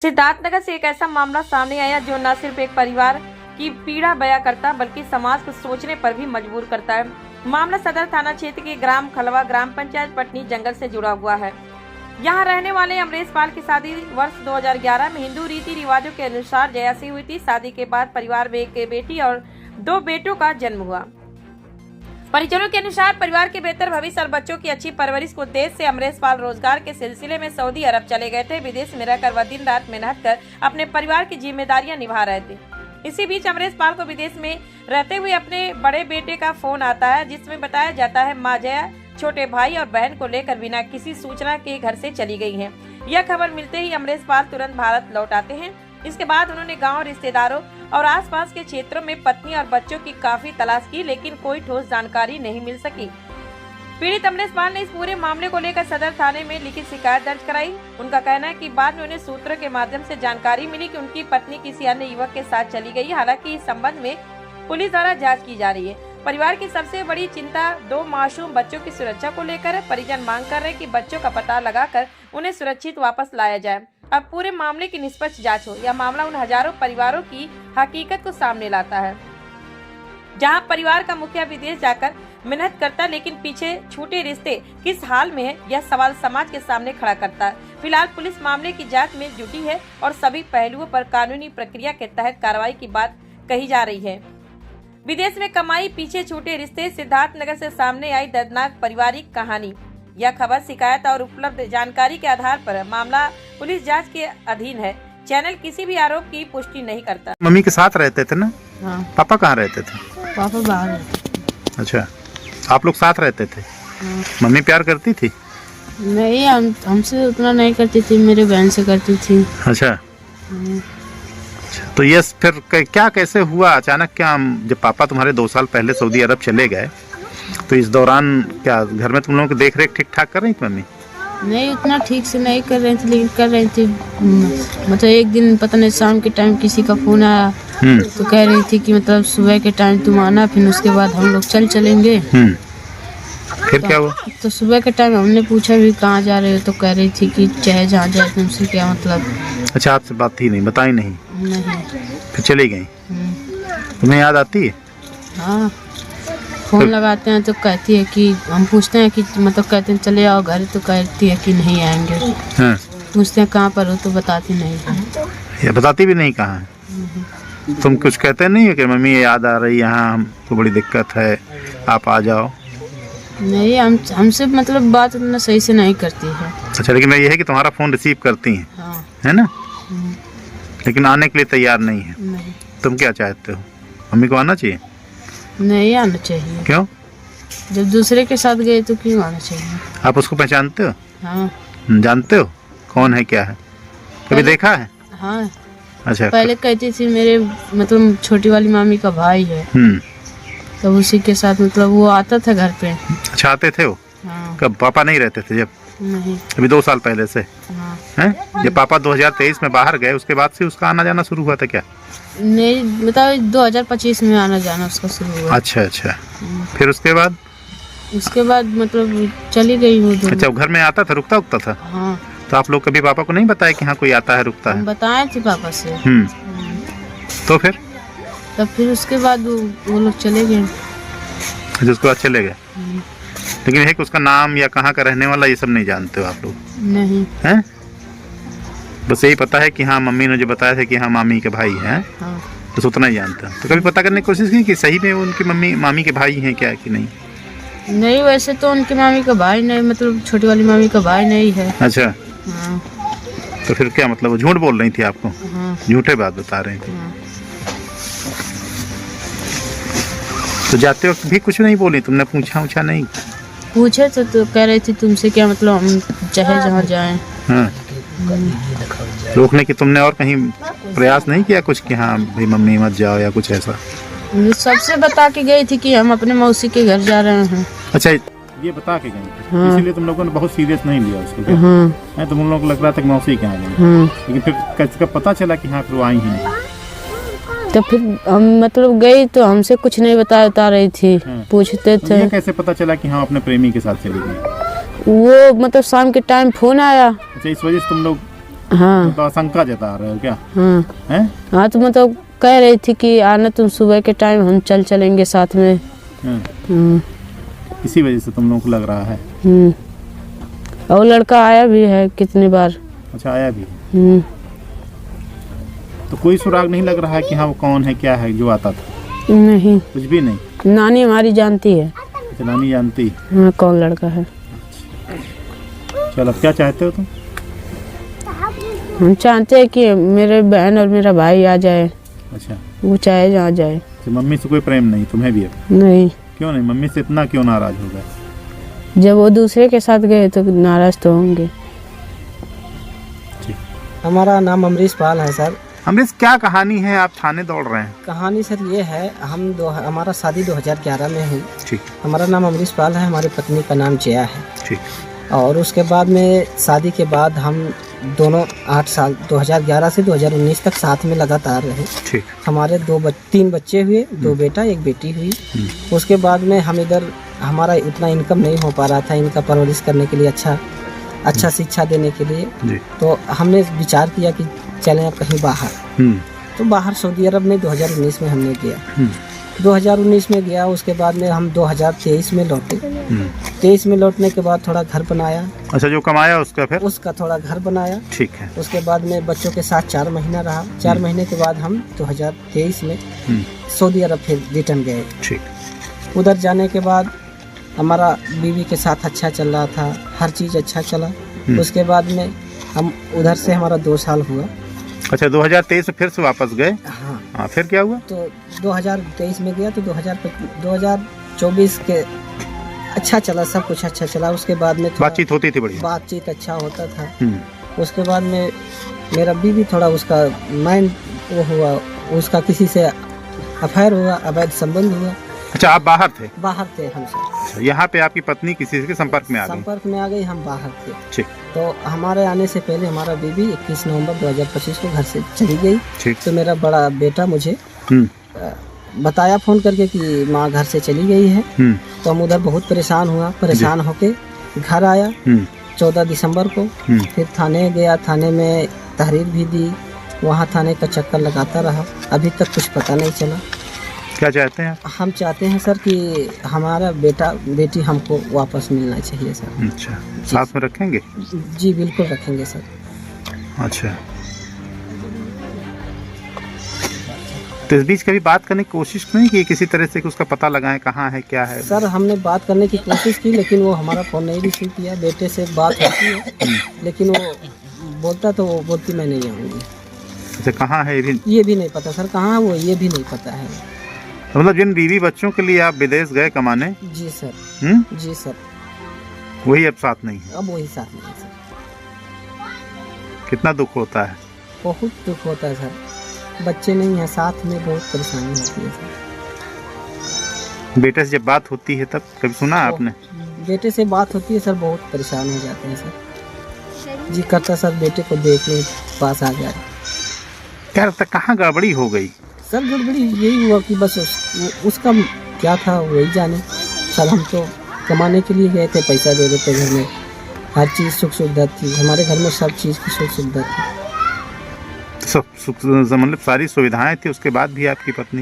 सिद्धार्थनगर से एक ऐसा मामला सामने आया जो न सिर्फ एक परिवार की पीड़ा बयां करता बल्कि समाज को सोचने पर भी मजबूर करता है। मामला सदर थाना क्षेत्र के ग्राम खलवा ग्राम पंचायत पटनी जंगल से जुड़ा हुआ है। यहां रहने वाले अमरेश पाल की शादी वर्ष 2011 में हिंदू रीति रिवाजों के अनुसार जया से हुई थी। शादी के बाद परिवार में एक बेटी और 2 बेटों का जन्म हुआ। परिजनों के अनुसार परिवार के बेहतर भविष्य और बच्चों की अच्छी परवरिश को उद्देश्य से अमरेश पाल रोजगार के सिलसिले में सऊदी अरब चले गए थे। विदेश में रहकर वह दिन रात मेहनत कर अपने परिवार की जिम्मेदारियां निभा रहे थे। इसी बीच अमरेश पाल को विदेश में रहते हुए अपने बड़े बेटे का फोन आता है, जिसमें बताया जाता है मां जया छोटे भाई और बहन को लेकर बिना किसी सूचना के घर से चली गई है। यह खबर मिलते ही अमरेश पाल तुरंत भारत लौट आते हैं। इसके बाद उन्होंने गांव, रिश्तेदारों और आसपास के क्षेत्रों में पत्नी और बच्चों की काफी तलाश की, लेकिन कोई ठोस जानकारी नहीं मिल सकी। पीड़ित अमरेश पाल ने इस पूरे मामले को लेकर सदर थाने में लिखित शिकायत दर्ज कराई। उनका कहना है कि बाद में उन्हें सूत्रों के माध्यम से जानकारी मिली कि उनकी पत्नी किसी अन्य युवक के साथ चली गई। हालांकि इस संबंध में पुलिस द्वारा जाँच की जा रही है। परिवार की सबसे बड़ी चिंता 2 मासूम बच्चों की सुरक्षा को लेकर है। परिजन मांग कर रहे हैं कि बच्चों का पता लगाकर उन्हें सुरक्षित वापस लाया जाए। अब पूरे मामले की निष्पक्ष जांच हो। यह मामला उन हजारों परिवारों की हकीकत को सामने लाता है, जहां परिवार का मुखिया विदेश जाकर मेहनत करता, लेकिन पीछे छूटे रिश्ते किस हाल में है, यह सवाल समाज के सामने खड़ा करता है। फिलहाल पुलिस मामले की जांच में जुटी है और सभी पहलुओं पर कानूनी प्रक्रिया के तहत कार्रवाई की बात कही जा रही है। विदेश में कमाई, पीछे छूटे रिश्ते, सिद्धार्थनगर से सामने आई दर्दनाक पारिवारिक कहानी। यह खबर शिकायत और उपलब्ध जानकारी के आधार पर मामला पुलिस जांच के अधीन है। चैनल किसी भी आरोप की पुष्टि नहीं करता। मम्मी के साथ रहते थे ना? हाँ। पापा कहाँ रहते थे? पापा बाहर रहते। अच्छा, आप लोग साथ रहते थे? हाँ। मम्मी प्यार करती थी? नहीं, हमसे उतना नहीं करती थी, मेरे बहन से करती थी। अच्छा। तो ये फिर क्या कैसे हुआ अचानक? क्या जब पापा तुम्हारे 2 साल पहले सऊदी अरब चले गए तो इस दौरान क्या घर में तुम लोगों की देख रेख ठीक ठाक कर रही थी मम्मी? नहीं, उतना ठीक से नहीं कर रही थी, लेकिन कर रही थी। मतलब एक दिन पता नहीं शाम के टाइम किसी का फोन आया तो कह रही थी कि मतलब सुबह के टाइम तुम आना, फिर उसके बाद हम लोग चलेंगे। फिर क्या हुआ? तो सुबह के टाइम हमने पूछा भी कहाँ जा रहे हो, तो कह रही थी कि चाहे जहाँ जाए तुमसे क्या मतलब। अच्छा, आपसे बात ही नहीं, बताई नहीं? नहीं। फिर चली गई? तुम्हें याद आती है? हाँ, फोन लगाते हैं तो कहती है कि हम पूछते हैं कि मतलब कहते हैं चले आओ घर, तो कहती है कि नहीं आएंगे। हाँ। पूछते हैं कहाँ पर हो, तो बताती नहीं है। ये बताती भी नहीं कहाँ है? तुम कुछ कहते नहीं है कि मम्मी ये याद आ रही, यहाँ हमको बड़ी दिक्कत है, आप आ जाओ? नहीं, हमसे मतलब बात उतना सही से नहीं करती है। अच्छा, लेकिन ये है कि तुम्हारा फोन रिसीव करती हैं? हाँ। है ना? लेकिन आने के लिए तैयार नहीं है? नहीं। तुम क्या चाहते हो? मम्मी को आना चाहिए? नहीं आना चाहिए। क्यों? जब दूसरे के साथ गए तो क्यों आना चाहिए? आप उसको पहचानते हो? हाँ। जानते हो कौन है क्या है? कभी देखा है? हाँ। अच्छा। पहले कहती थी मेरे मतलब छोटी वाली मामी का भाई है, तो उसी के साथ मतलब वो आता था घर पे। अच्छा, आते थे वो? हाँ। कब पापा नहीं रहते थे जब? नहीं। अभी 2 साल पहले से? हाँ। हैं? जब पापा 2023 में बाहर गए उसके बाद से उसका आना जाना शुरू हुआ था क्या? नहीं, मतलब 2025 में आना जाना उसका शुरू हुआ। अच्छा अच्छा। फिर उसके बाद? उसके बाद मतलब चली गई वो दोनों। अच्छा, घर में आता था, रुकता था? हाँ। तो आप लोग कभी पापा को नहीं बताया कि हाँ कोई आता है, रुकता है? बताए थे पापा से। तो फिर? तब फिर उसके बाद वो लोग चले गए। अच्छा, उसके बाद चले गए। लेकिन है कि उसका नाम या कहाँ का रहने वाला ये सब नहीं जानते हो आप लोग? नहीं। हैं? बस यही पता है कि हाँ मम्मी ने जो बताया था कि हाँ मामी के भाई हैं। हाँ। बस उतना ही जानते हैं। तो कभी पता करने की कोशिश की कि सही में उनकी मामी के भाई हैं क्या कि नहीं? नहीं, वैसे तो उनकी मामी का भाई नहीं, मतलब छोटी वाली मामी का भाई नहीं है। अच्छा। हाँ। तो फिर क्या मतलब वो झूठ बोल रही थी आपको? हाँ। झूठे बात बता रही थी? हाँ। तो जाते वक्त भी कुछ नहीं बोली? तुमने पूछा नहीं? पूछे तो कह रही थी तुमसे क्या मतलब, हम चाहे जहाँ जाएं। हाँ। रोकने की तुमने और कहीं प्रयास नहीं किया कुछ कि हाँ भाई मम्मी मत जाओ या कुछ ऐसा? सबसे बता के गई थी कि हम अपने मौसी के घर जा रहे हैं। अच्छा, ये बता के गई थी? हाँ। इसीलिए तुम लोगों ने बहुत सीरियस नहीं लिया उसको? हाँ। तुम लोगों को लग रहा था कि मौसी कहाँ गई। हाँ। लेकिन फिर कैसे पता चला कि हाँ फिर वो आई ही नहीं? तो फिर हम मतलब गई तो हमसे कुछ नहीं बता रही थी। हाँ। पूछते थे। ये कैसे पता चला कि हाँ अपने प्रेमी के साथ चली गई? वो मतलब शाम के टाइम फोन आया। अच्छा, इस वजह से तुम लोग हाँ तो आशंका जता रहे हो क्या? हाँ हैं? हाँ, तो मतलब कह रही थी कि आना तुम सुबह के टाइम, हम चलेंगे साथ में। हाँ। इसी वजह से तुम लोगों को लग रहा है। और लड़का आया भी है कितनी बार। अच्छा, आया भी? हम्म। तो कोई सुराग नहीं लग रहा है कि हाँ वो कौन है, क्या है जो आता था? नहीं, कुछ भी नहीं। नानी हमारी जानती है। अच्छा, नानी जानती? हाँ, कौन लड़का है। चलो, अब क्या चाहते हो तुम? हम चाहते हैं कि मेरे बहन और मेरा भाई आ जाए। अच्छा, वो चाहे जहाँ जाए। तो मम्मी से कोई प्रेम नहीं तुम्हें भी अब? नहीं। क्यों नहीं? मम्मी से इतना क्यों नाराज हो गए? जब वो दूसरे के साथ गए तो नाराज तो होंगे। हमारा नाम अमरीश पाल है सर। अमरीश, क्या कहानी है, आप थाने दौड़ रहे हैं? कहानी सर ये है, हमारा शादी 2011 में हुई। ठीक। हमारा नाम अमरीश पाल है, हमारी पत्नी का नाम जया है। ठीक। और उसके बाद में शादी के बाद हम दोनों 8 साल 2011 से 2019 तक साथ में लगातार रहे। ठीक। हमारे 3 बच्चे हुए, 2 बेटा 1 बेटी हुई। उसके बाद में हम इधर, हमारा उतना इनकम नहीं हो पा रहा था इनका परवरिश करने के लिए, अच्छा शिक्षा देने के लिए। जी। तो हमने विचार किया कि चलें अब कहीं बाहर। तो बाहर सऊदी अरब में 2019 में हमने गया। 2019 में गया, उसके बाद में हम 2023 में लौटे। 23 में लौटने के बाद थोड़ा घर बनाया। अच्छा, जो कमाया उसका फिर? उसका थोड़ा घर बनाया। ठीक है। उसके बाद में बच्चों के साथ 4 महीना रहा। 4 महीने के बाद हम 2023 में सऊदी अरब फिर रिटर्न गए। ठीक। उधर जाने के बाद हमारा बीवी के साथ अच्छा चल रहा था, हर चीज़ अच्छा चला। उसके बाद में हम उधर से हमारा 2 साल हुआ। अच्छा, 2023 में फिर से वापस गए? हाँ। फिर क्या हुआ? तो 2023 में गया तो 2024 के अच्छा चला, सब कुछ अच्छा चला। उसके बाद में बातचीत होती थी? बढ़िया बातचीत अच्छा होता था। उसके बाद में मेरा बीवी थोड़ा उसका माइंड वो हुआ, उसका किसी से अफेयर हुआ, अवैध संबंध हुआ। अच्छा, आप बाहर थे? बाहर थे हम सब। अच्छा, यहाँ पे आपकी पत्नी किसी के संपर्क में आ गई? संपर्क में आ गई, हम बाहर थे। ठीक। तो हमारे आने से पहले हमारा बीवी 21 नवंबर 2025 को घर से चली गई। ठीक। तो मेरा बड़ा बेटा मुझे बताया फ़ोन करके कि माँ घर से चली गई है। तो हम उधर बहुत परेशान होके घर आया 14 दिसंबर को। फिर थाने गया, थाने में तहरीर भी दी, वहाँ थाने का चक्कर लगाता रहा, अभी तक कुछ पता नहीं चला। क्या चाहते हैं आप? हम चाहते हैं सर कि हमारा बेटी हमको वापस मिलना चाहिए सर। अच्छा, साथ में रखेंगे? जी बिल्कुल रखेंगे सर। अच्छा, तो इस बीच कभी बात करने की कोशिश नहीं की किसी तरह से कि उसका पता लगाएं कहाँ है, क्या है? सर हमने बात करने की कोशिश की, लेकिन वो हमारा फ़ोन नहीं रिसीव किया। बेटे से बात होती है लेकिन वो बोलती मैं नहीं आऊँगी। अच्छा, कहाँ है ये भी नहीं पता सर, कहाँ है वो ये भी नहीं पता है। तो मतलब जिन बीवी बच्चों के लिए आप विदेश गए कमाने? जी सर। जी सर। वही अब साथ नहीं है? अब वही साथ नहीं है सर। कितना दुख होता है? बहुत दुख होता है सर, बच्चे नहीं हैं साथ में, बहुत परेशानी होती है सर। बेटे से जब बात होती है तब कभी सुना आपने? बेटे से बात होती है सर, बहुत परेशान हो जाते हैं सर। जी करता सर बेटे को देखने पास आ जाए। क्या लगता है कहाँ गड़बड़ी हो गई? सर गड़बड़ी यही हुआ कि बस उसका क्या था वही जाने। सर हम तो कमाने के लिए गए थे, पैसा दे देते, घर में हर चीज़ सुख सुविधा थी, हमारे घर में सब चीज़ की सुख सुविधा थी। सब मतलब सारी सुविधाएं थी, उसके बाद भी आपकी पत्नी